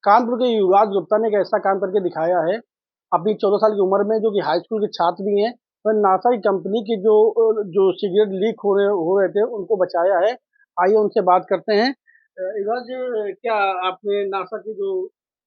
कानपुर के युवराज गुप्ता ने एक ऐसा काम करके दिखाया है अपनी 14 साल की उम्र में, जो कि हाई स्कूल के छात्र भी हैं। वह नासा की कंपनी की जो सिगरेट लीक हो रहे थे उनको बचाया है। आइए उनसे बात करते हैं। युवराज, क्या आपने नासा की जो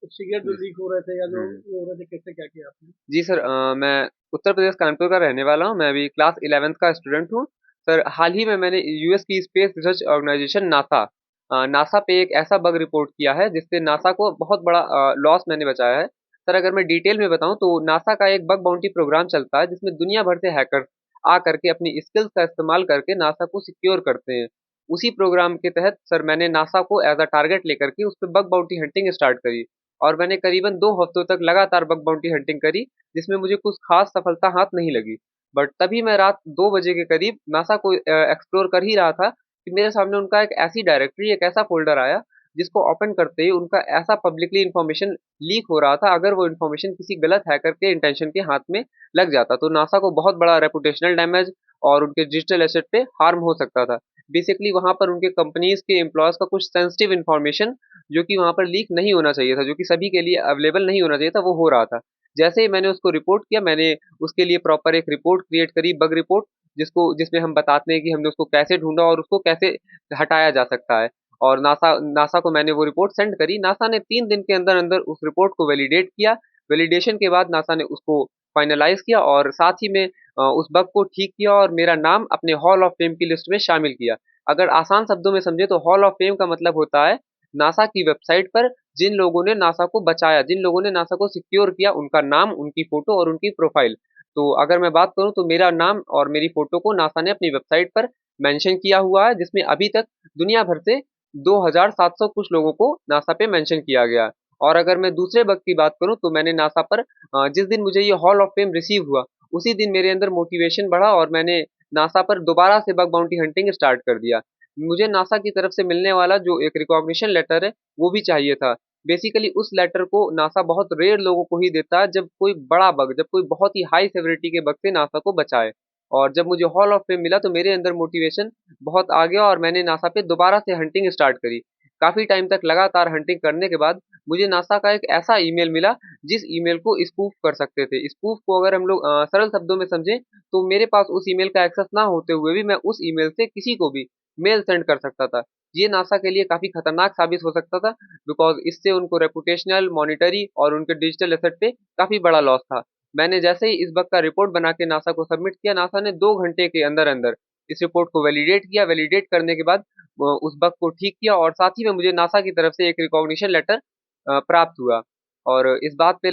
सिगरेट जो जी लीक हो रहे थे या जो हुँ। ये हो रहे थे, कैसे क्या किया आपने? जी सर, मैं उत्तर प्रदेश कानपुर का रहने वाला हूँ। मैं अभी क्लास 11th का स्टूडेंट हूँ। सर, हाल ही में मैंने यूएस की space research organisation NASA NASA पे एक ऐसा बग रिपोर्ट किया है जिससे नासा को बहुत बड़ा लॉस मैंने बचाया है। सर, अगर मैं डिटेल में बताऊँ तो नासा का एक बग बाउंटी प्रोग्राम चलता है जिसमें दुनिया भर से हैकर्स आ करके अपनी स्किल्स का इस्तेमाल करके नासा को सिक्योर करते हैं। उसी प्रोग्राम के तहत सर मैंने नासा को एज़ अ टारगेट लेकर के उस पे बग बाउंटी हंटिंग स्टार्ट करी और मैंने करीबन 2 हफ्तों तक लगातार बग बाउंटी हंटिंग करी, जिसमें मुझे कुछ खास सफलता हाथ नहीं लगी। बट तभी मैं रात 2 बजे के करीब नासा को एक्सप्लोर कर ही रहा था कि मेरे सामने उनका एक ऐसी डायरेक्टरी, एक ऐसा फ़ोल्डर आया, जिसको ओपन करते ही उनका ऐसा पब्लिकली इन्फॉर्मेशन लीक हो रहा था, अगर वो इन्फॉर्मेशन किसी गलत हैकर के इंटेंशन के हाथ में लग जाता, तो नासा को बहुत बड़ा रेपुटेशनल डैमेज और उनके डिजिटल एसेट पे हार्म हो सकता था। बेसिकली वहाँ पर उनके कंपनीज़ के एम्प्लॉइज़ का कुछ सेंसिटिव इन्फॉर्मेशन जो कि वहाँ पर लीक नहीं होना चाहिए था, जो कि सभी के लिए अवेलेबल नहीं होना चाहिए था, वो हो रहा था। जैसे ही मैंने उसको रिपोर्ट किया, मैंने उसके लिए प्रॉपर एक रिपोर्ट क्रिएट करी, बग रिपोर्ट, जिसमें हम बताते हैं कि हमने उसको कैसे ढूँढा और उसको कैसे हटाया जा सकता है। और नासा नासा को मैंने वो रिपोर्ट सेंड करी। नासा ने 3 दिन के अंदर-अंदर उस रिपोर्ट को वैलिडेट किया। वैलिडेशन के बाद नासा ने उसको फाइनलाइज़ किया और साथ ही में उस बग को ठीक किया और मेरा नाम अपने हॉल ऑफ फेम की लिस्ट में शामिल किया। अगर आसान शब्दों में समझे तो हॉल ऑफ फेम का मतलब होता है नासा की वेबसाइट पर जिन लोगों ने नासा को बचाया, जिन लोगों ने नासा को सिक्योर किया, उनका नाम, उनकी फ़ोटो और उनकी प्रोफ़ाइल। तो अगर मैं बात करूँ तो मेरा नाम और मेरी फ़ोटो को नासा ने अपनी वेबसाइट पर मेंशन किया हुआ है, जिसमें अभी तक दुनिया भर से 2700 कुछ लोगों को नासा पे मेंशन किया गया है। और अगर मैं दूसरे बग की बात करूँ तो मैंने नासा पर जिस दिन मुझे ये हॉल ऑफ फेम रिसीव हुआ, उसी दिन मेरे अंदर मोटिवेशन बढ़ा और मैंने नासा पर दोबारा से बग बाउंटी हंटिंग स्टार्ट कर दिया। मुझे नासा की तरफ से मिलने वाला जो एक रिकॉग्निशन लेटर है, वो भी चाहिए था। बेसिकली उस लेटर को नासा बहुत रेयर लोगों को ही देता है जब कोई बड़ा बग, जब कोई बहुत ही हाई सेवरिटी के बग से नासा को बचाए। और जब मुझे हॉल ऑफ फेम मिला तो मेरे अंदर मोटिवेशन बहुत आ गया और मैंने नासा पे दोबारा से हंटिंग स्टार्ट करी। काफ़ी टाइम तक लगातार हंटिंग करने के बाद मुझे नासा का एक ऐसा ईमेल मिला जिस ईमेल को स्पूफ कर सकते थे। स्पूफ को अगर हम लोग सरल शब्दों में समझें तो मेरे पास उस ईमेल का एक्सेस ना होते हुए भी मैं उस ईमेल से किसी को भी मेल सेंड कर सकता था। ये नासा के लिए काफ़ी खतरनाक साबित हो सकता था बिकॉज़ इससे उनको रेपुटेशनल, मॉनेटरी और उनके डिजिटल एसेट पे काफ़ी बड़ा लॉस था। मैंने जैसे ही इस बग का रिपोर्ट बना के नासा को सबमिट किया, नासा ने 2 घंटे के अंदर-अंदर इस रिपोर्ट को वैलिडेट किया। वैलिडेट करने के बाद उस बग को ठीक किया और साथ ही में मुझे नासा की तरफ से एक रिकॉग्निशन लेटर प्राप्त हुआ। और इस बात पे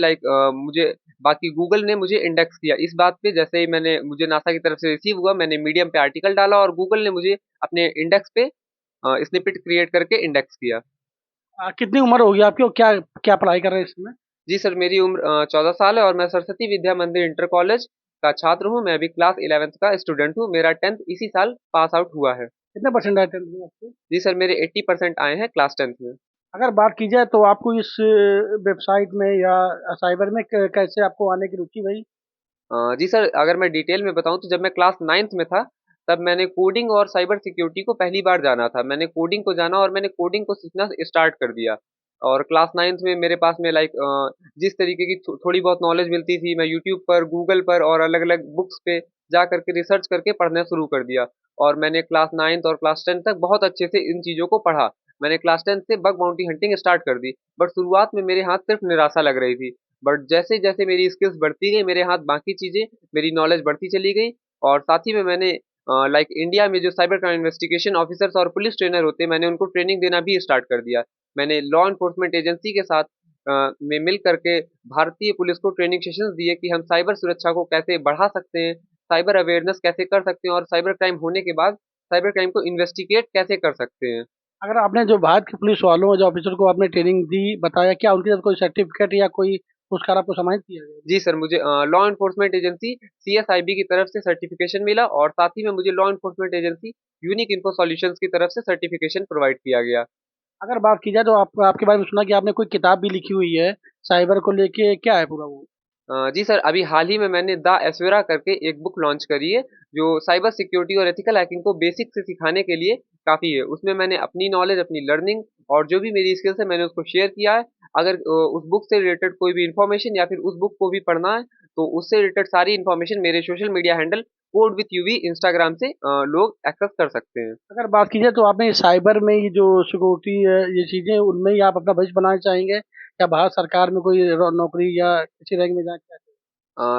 मुझे बाकी गूगल ने मुझे इंडेक्स किया। इस बात पे जैसे ही मैंने मुझे नासा की तरफ से रिसीव हुआ, मैंने मीडियम पे आर्टिकल डाला और गूगल ने मुझे अपने इंडेक्स पे स्निपेट क्रिएट करके इंडेक्स किया। कितनी उम्र होगी आपकी और क्या क्या पढ़ाई कर रहे हैं इस समय? जी सर, मेरी उम्र 14 साल है और मैं सरस्वती विद्या मंदिर इंटर कॉलेज का छात्र हूँ। मैं अभी क्लास 11th का स्टूडेंट हूँ। मेरा 10th इसी साल पास आउट हुआ है। कितने परसेंट आए 10th में आपके? जी सर, मेरे 80% आए हैं क्लास 10th में। अगर बात की जाए तो आपको इस वेबसाइट में या साइबर में कैसे आपको आने की रुचि भई? जी सर, अगर मैं डिटेल में बताऊँ तो जब मैं क्लास 9th में था, तब मैंने कोडिंग और साइबर सिक्योरिटी को पहली बार जाना था। मैंने कोडिंग को जाना और मैंने कोडिंग को सीखना स्टार्ट कर दिया। और क्लास 9th में मेरे पास में जिस तरीके की थोड़ी बहुत नॉलेज मिलती थी, मैं यूट्यूब पर, गूगल पर और अलग-अलग बुक्स पे जा कर के रिसर्च करके पढ़ना शुरू कर दिया। और मैंने क्लास 9th और क्लास 10th तक बहुत अच्छे से इन चीज़ों को पढ़ा। मैंने क्लास 10th से बग बाउंटी हंटिंग स्टार्ट कर दी, बट शुरुआत में मेरे हाथ सिर्फ निराशा लग रही थी। बट जैसे-जैसे मेरी स्किल्स बढ़ती गई, मेरे हाथ बाकी चीज़ें मेरी नॉलेज बढ़ती चली गई और साथ ही में मैंने इंडिया में जो साइबर क्राइम इन्वेस्टिगेशन ऑफिसर्स और पुलिस ट्रेनर होते हैं, मैंने उनको ट्रेनिंग देना भी स्टार्ट कर दिया। मैंने लॉ एनफोर्समेंट एजेंसी के साथ में मिल करके भारतीय पुलिस को ट्रेनिंग सेशंस दिए कि हम साइबर सुरक्षा को कैसे बढ़ा सकते हैं, साइबर अवेयरनेस कैसे कर सकते हैं और साइबर क्राइम होने के बाद साइबर क्राइम को इन्वेस्टिगेट कैसे कर सकते हैं। अगर आपने जो भारत के पुलिस वालों जो ऑफिसर को आपने ट्रेनिंग दी, बताया, क्या उनकी तरफ कोई सर्टिफिकेट या कोई पुरस्कार आपको सम्मानित किया गया? जी सर, मुझे लॉ एनफोर्समेंट एजेंसी सीएसआईबी की तरफ से सर्टिफिकेशन मिला और साथ ही में मुझे law enforcement agency unique info solutions की तरफ से सर्टिफिकेशन प्रोवाइड किया गया। अगर बात की जाए तो आप आपके बारे में सुना कि आपने कोई किताब भी लिखी हुई है, साइबर को लेके, क्या है पूरा वो? जी सर, अभी हाल ही में मैंने द एस्वेरा करके एक बुक लॉन्च करी है, जो साइबर सिक्योरिटी और एथिकल हैकिंग को बेसिक से सिखाने के लिए काफ़ी है। उसमें मैंने अपनी नॉलेज, अपनी लर्निंग और जो भी मेरी स्किल्स है, मैंने उसको शेयर किया है। अगर उस बुक से रिलेटेड कोई भी इन्फॉर्मेशन या फिर उस बुक को भी पढ़ना है, तो उससे रिलेटेड सारी इन्फॉर्मेशन मेरे social media handle code with UV Instagram से लोग एक्सेस कर सकते हैं। अगर बात की जाए तो आपने साइबर में ये जो सिक्योरिटी है, ये चीज़ें उनमें ही आप अपना भविष्य बनाना चाहेंगे या भारत सरकार में कोई नौकरी या किसी रैंक में जाना चाहते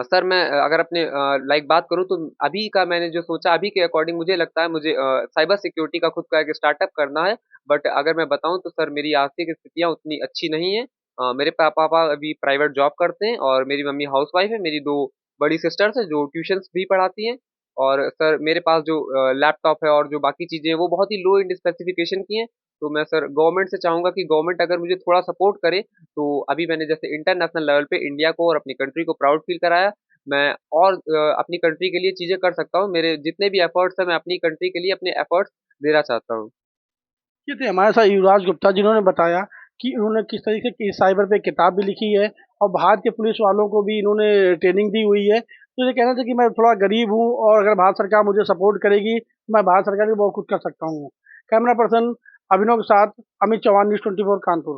सर मैं अगर अपने लाइक बात करूँ तो अभी का मैंने जो सोचा अभी के अकॉर्डिंग मुझे लगता है मुझे साइबर सिक्योरिटी का खुद का एक स्टार्टअप करना है। बट अगर मैं बताऊँ तो सर मेरी आर्थिक स्थितियाँ उतनी अच्छी नहीं है। मेरे पापा अभी प्राइवेट जॉब करते हैं और मेरी मम्मी हाउसवाइफ है। मेरी 2 बड़ी सिस्टर्स हैं जो ट्यूशन्स भी पढ़ाती हैं। और सर मेरे पास जो लैपटॉप है और जो बाकी चीज़ें हैं वो बहुत ही लो एंड स्पेसिफिकेशन की हैं। तो मैं सर गवर्नमेंट से चाहूँगा कि गवर्नमेंट अगर मुझे थोड़ा सपोर्ट करे, तो अभी मैंने जैसे इंटरनेशनल लेवल पे इंडिया को और अपनी कंट्री को प्राउड फील कराया, मैं और अपनी कंट्री के लिए चीज़ें कर सकता हूँ। मेरे जितने भी एफर्ट्स हैं मैं अपनी कंट्री के लिए अपने एफर्ट्स देना चाहता हूँ। हैं। ये थे हमारे साथ युवराज गुप्ता, जिन्होंने बताया कि उन्होंने किस तरीके की साइबर पे किताब भी लिखी है और भारत के पुलिस वालों को भी इन्होंने ट्रेनिंग दी हुई है। तो ये कहना था कि मैं थोड़ा गरीब हूँ और अगर भारत सरकार मुझे सपोर्ट करेगी, तो मैं भारत सरकार की बहुत कुछ कर सकता हूँ। कैमरा पर्सन अभिनव के साथ अमित चौहान, न्यूज़ 24 कानपुर।